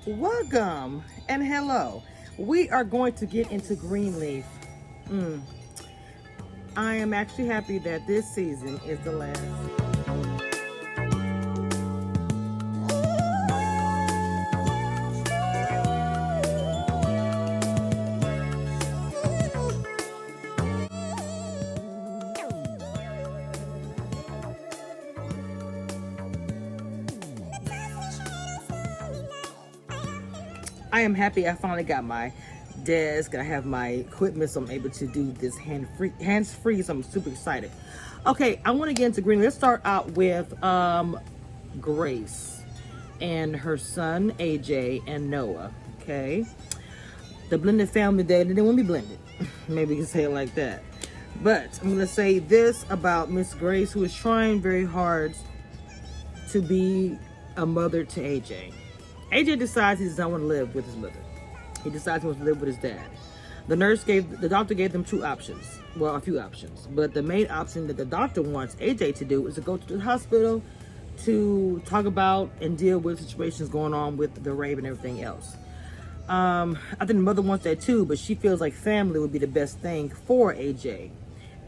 Welcome and hello. We are going to get into Greenleaf. I am actually happy that this season is the last. I am happy I finally got my desk. I have my equipment, so I'm able to do this hands-free. So I'm super excited. Okay, I want to get into Green. Let's start out with Grace and her son AJ and Noah. Okay, the blended family. They didn't want to be blended. Maybe you can say it like that. But I'm gonna say this about Miss Grace, who is trying very hard to be a mother to AJ. AJ decides he doesn't want to live with his mother. He decides he wants to live with his dad. The doctor gave them two options. Well, a few options. But the main option that the doctor wants AJ to do is to go to the hospital to talk about and deal with situations going on with the rape and everything else. I think the mother wants that too, but she feels like family would be the best thing for AJ.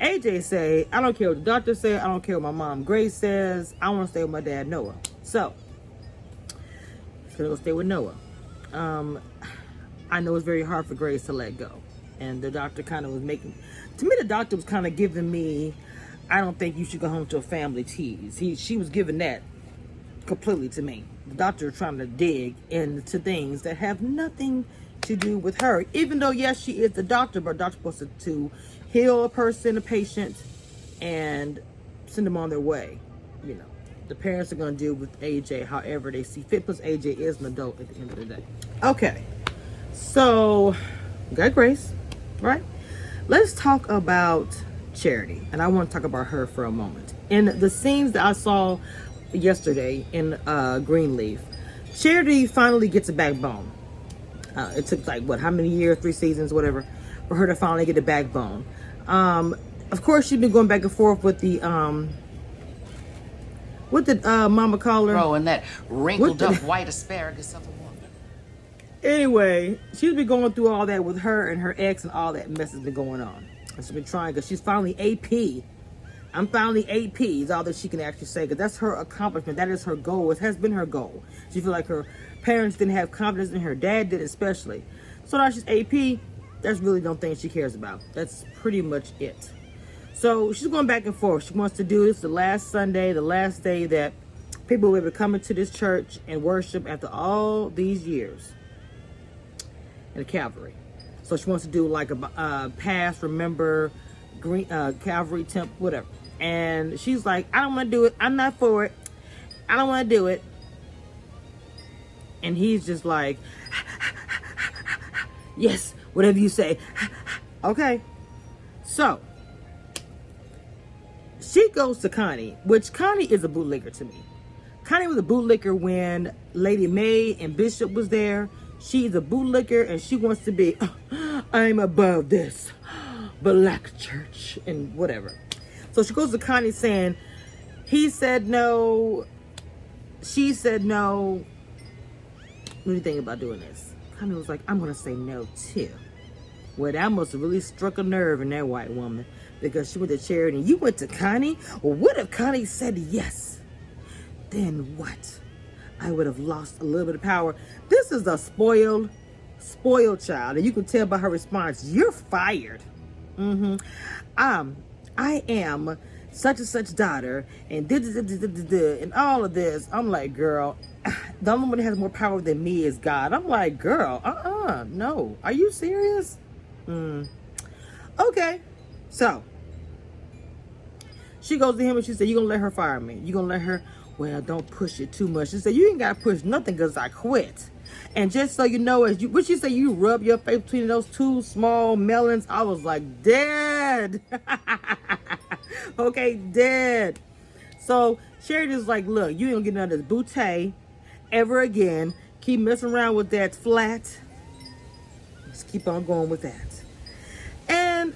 AJ say, I don't care what the doctor said. I don't care what my mom Grace says. I want to stay with my dad Noah. So gonna go stay with Noah. I know it's very hard for Grace to let go, and the doctor kind of was making, to me, the doctor was kind of giving me, I don't think you should go home to a family tease. She was giving that completely to me. The doctor trying to dig into things that have nothing to do with her, even though yes, she is the doctor, but the doctor's supposed to heal a person, a patient, and send them on their way. You know. The parents are going to deal with AJ however they see fit, plus AJ is an adult at the end of the day. Okay, so we got Grace, right? Let's talk about Charity, and I want to talk about her for a moment. In the scenes that I saw yesterday in Greenleaf, Charity finally gets a backbone. It took like, what, how many years, 3 seasons, whatever, for her to finally get a backbone. Of course, she's been going back and forth with the... what did Mama call her? Oh, and that wrinkled up white asparagus of a woman. Anyway, she's been going through all that with her and her ex, and all that mess has been going on. And she's been trying, because she's finally AP. I'm finally AP is all that she can actually say, because that's her accomplishment. That is her goal. It has been her goal. She feels like her parents didn't have confidence in her. Dad did especially. So now she's AP. That's really no thing she cares about. That's pretty much it. So she's going back and forth. She wants to do this the last Sunday, the last day that people will be coming to this church and worship after all these years in the Calvary. So she wants to do like a past, remember, Calvary temple, whatever. And she's like, I don't want to do it. I'm not for it. I don't want to do it. And he's just like, yes, whatever you say. Okay. So she goes to Connie, which Connie is a bootlicker to me. Connie was a bootlicker when Lady May and Bishop was there. She's a bootlicker, and she wants to be, I'm above this black church and whatever. So she goes to Connie saying, he said no, she said no. What do you think about doing this? Connie was like, I'm going to say no too. Well, that must have really struck a nerve in that white woman, because she went to Charity and you went to Connie. Well, what if Connie said yes? Then what? I would have lost a little bit of power. This is a spoiled child, and you can tell by her response, you're fired. I am such and such daughter, and and all of this. I'm like, girl, the only one that has more power than me is God. I'm like, girl, no. Are you serious? Okay. So she goes to him and she said, you gonna let her fire me? You gonna let her? Well, don't push it too much. She said, you ain't gotta push nothing, because I quit. And just so you know, what she said, you rub your face between those two small melons. I was like, dead. Okay, dead. So Charity's like, look, you ain't gonna get none of this bootay ever again. Keep messing around with that flat. Just keep on going with that. And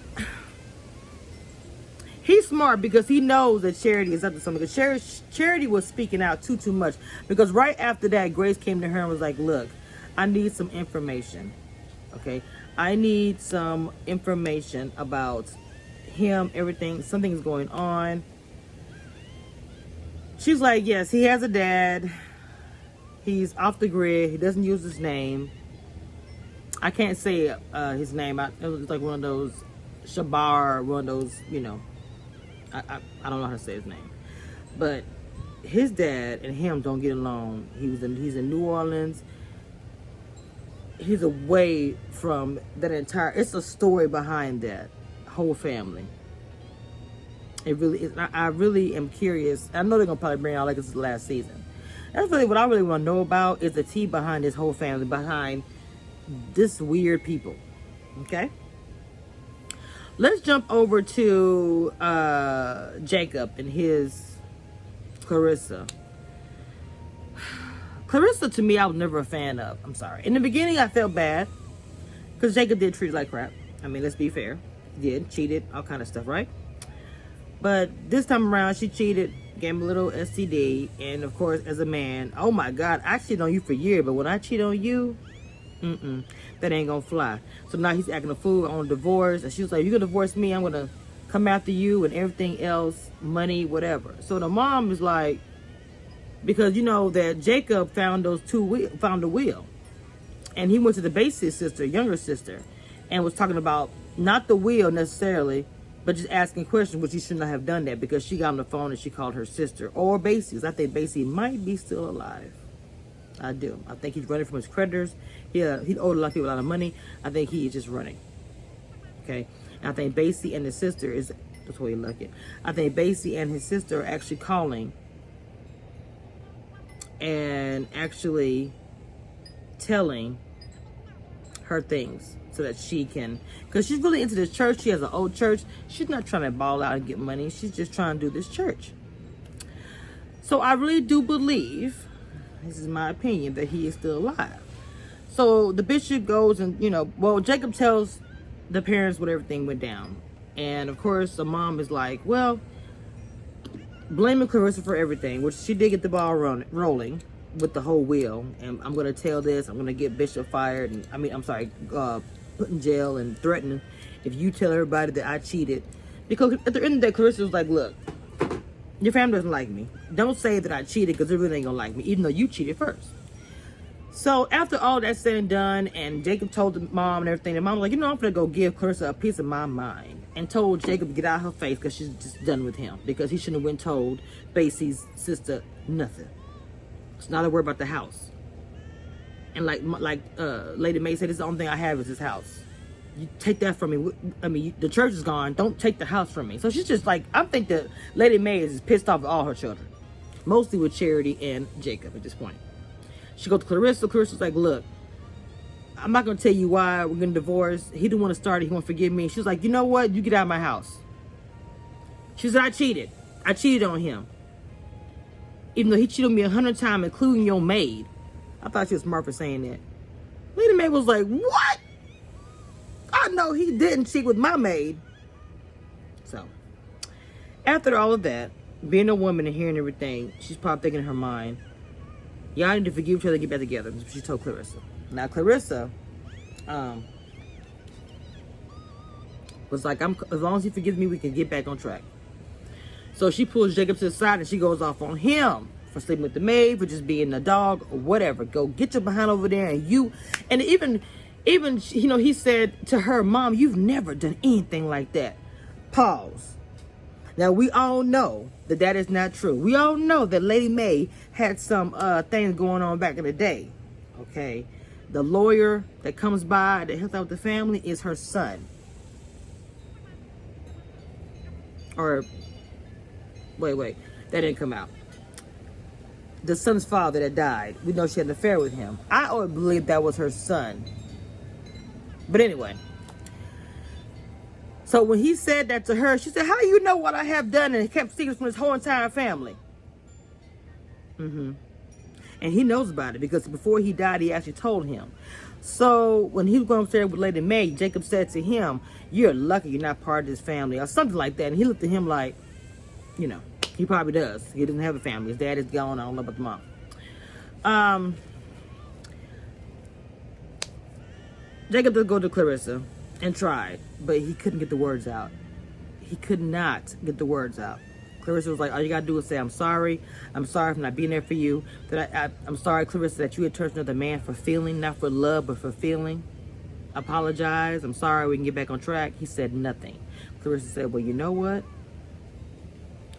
he's smart, because he knows that Charity is up to something. Because Charity was speaking out too much. Because right after that, Grace came to her and was like, look, I need some information. Okay, I need some information about him, everything. Something's going on. She's like, yes, he has a dad. He's off the grid. He doesn't use his name. I can't say his name. It was like one of those Shabar, one of those, I don't know how to say his name. But his dad and him don't get along. He's in New Orleans. He's away from that entire. It's a story behind that whole family. It really is. I really am curious. I know they're gonna probably bring it out like it's the last season. That's really what I really want to know about, is the tea behind this whole family, behind this weird people. Okay. Let's jump over to Jacob and his Clarissa. Clarissa, to me, I was never a fan of. I'm sorry. In the beginning, I felt bad because Jacob did treat her like crap. I mean, let's be fair. He did, cheated, all kind of stuff, right? But this time around, she cheated, gave him a little STD, and of course, as a man, oh my God, I cheated on you for years, but when I cheat on you, that ain't gonna fly. So now he's acting a fool on divorce, and she was like, "You gonna divorce me? I'm gonna come after you and everything else, money, whatever." So the mom is like, because you know that Jacob found found the wheel, and he went to the Basie's sister, younger sister, and was talking about not the wheel necessarily, but just asking questions, which he should not have done that, because she got on the phone and she called her sister or Basie's. I think Basie might be still alive. I do. I think he's running from his creditors. Yeah, he owed a lot of people a lot of money. I think he is just running. Okay, and I think Basie and his sister that's why you look it. I think Basie and his sister are actually calling and actually telling her things so that she can, because she's really into this church. She has an old church. She's not trying to ball out and get money. She's just trying to do this church. So I really do believe, this is my opinion, that he is still alive. So the bishop goes and, Jacob tells the parents what everything went down. And of course, the mom is like, well, blaming Clarissa for everything, which she did get the ball rolling with the whole wheel. And I'm going to tell this, I'm going to get Bishop fired. And put in jail and threatening if you tell everybody that I cheated. Because at the end of the day, Clarissa was like, look, your family doesn't like me. Don't say that I cheated, because they really ain't going to like me, even though you cheated first. So after all that's said and done, and Jacob told the mom and everything, the mom was like, I'm going to go give Clarissa a piece of my mind. And told Jacob to get out of her face because she's just done with him. Because he shouldn't have went told Basie's sister nothing. It's not a word about the house. And like Lady May said, this is the only thing I have is this house. You take that from me. I mean, the church is gone. Don't take the house from me. So she's just like, I think that Lady May is pissed off at all her children. Mostly with Charity and Jacob at this point. She goes to Clarissa. Clarissa's like, look, I'm not going to tell you why we're going to divorce. He didn't want to start it. He won't forgive me. She's like, you know what? You get out of my house. She said, I cheated. I cheated on him. Even though he cheated on me 100 times, including your maid. I thought she was smart for saying that. Lady Maid was like, what? I know he didn't cheat with my maid. So, after all of that, being a woman and hearing everything, she's probably thinking in her mind, y'all need to forgive each other and get back together. That's what she told Clarissa. Now, Clarissa was like, as long as he forgives me, we can get back on track. So she pulls Jacob to the side and she goes off on him for sleeping with the maid, for just being a dog or whatever. Go get your behind over there, and even he said to her, Mom, you've never done anything like that. Pause. Now, we all know that is not true. We all know that Lady May had some things going on back in the day. Okay? The lawyer that comes by that helps out with the family is her son. Or, wait. That didn't come out. The son's father that died. We know she had an affair with him. I always believe that was her son. But anyway. So when he said that to her, she said, how do you know what I have done? And he kept secrets from his whole entire family. And he knows about it because before he died, he actually told him. So when he was going upstairs with Lady May, Jacob said to him, you're lucky you're not part of this family, or something like that. And he looked at him like, he probably does. He doesn't have a family. His dad is gone. I don't know about the mom. Jacob did go to Clarissa and tried, but he couldn't get the words out. He could not get the words out. Clarissa was like, all you gotta do is say, I'm sorry for not being there for you. I'm sorry, Clarissa, that you had turned to another man for feeling, not for love, but for feeling. Apologize. I'm sorry, we can get back on track. He said nothing. Clarissa said, well, you know what?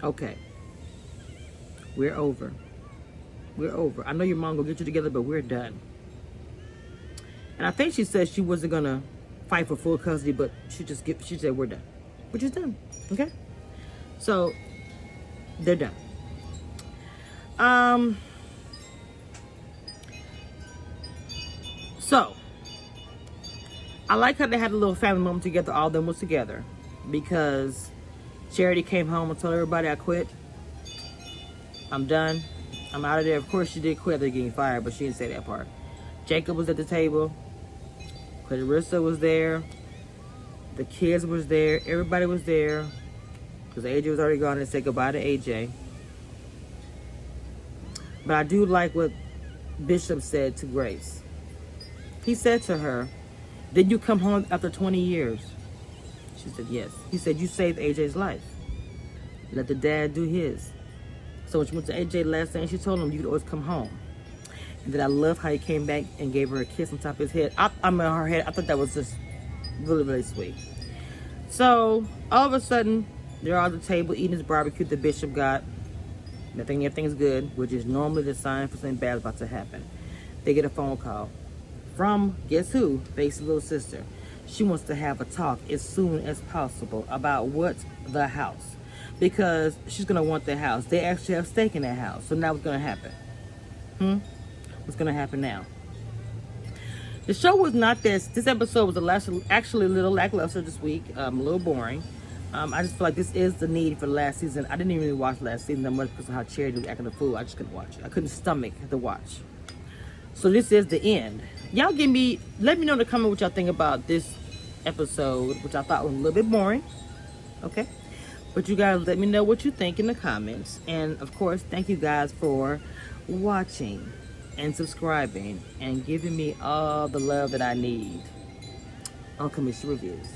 Okay. We're over. We're over. I know your mom will get you together, but we're done. And I think she said she wasn't gonna fight for full custody, but she said we're done. We're just done. Okay? So they're done. So I like how they had a little family moment together. All of them was together because Charity came home and told everybody, I quit. I'm done. I'm out of there. Of course she did quit after getting fired, but she didn't say that part. Jacob was at the table. Clarissa was there. The kids was there. Everybody was there. Because AJ was already gone and said goodbye to AJ. But I do like what Bishop said to Grace. He said to her, did you come home after 20 years? She said, yes. He said, you saved AJ's life. Let the dad do his. So when she went to AJ last night, she told him, you could always come home. And then I love how he came back and gave her a kiss on top of his head. I'm on her head. I thought that was just really, really sweet. So all of a sudden, they're all at the table eating his barbecue the Bishop got. They think everything's good, which is normally the sign for something bad about to happen. They get a phone call from, guess who? Faith's little sister. She wants to have a talk as soon as possible about what's the house. Because she's going to want the house. They actually have stake in that house. So now what's going to happen? What's going to happen now? The show was not this episode was actually a little lackluster this week. A little boring. I just feel like this is the need for the last season. I didn't even really watch last season that much because of how Charity was acting a fool. I just couldn't watch it. I couldn't stomach the watch. So this is the end. Y'all let me know in the comment what y'all think about this episode, which I thought was a little bit boring. Okay? But you guys let me know what you think in the comments. And of course, thank you guys for watching and subscribing and giving me all the love that I need on Commission Reviews.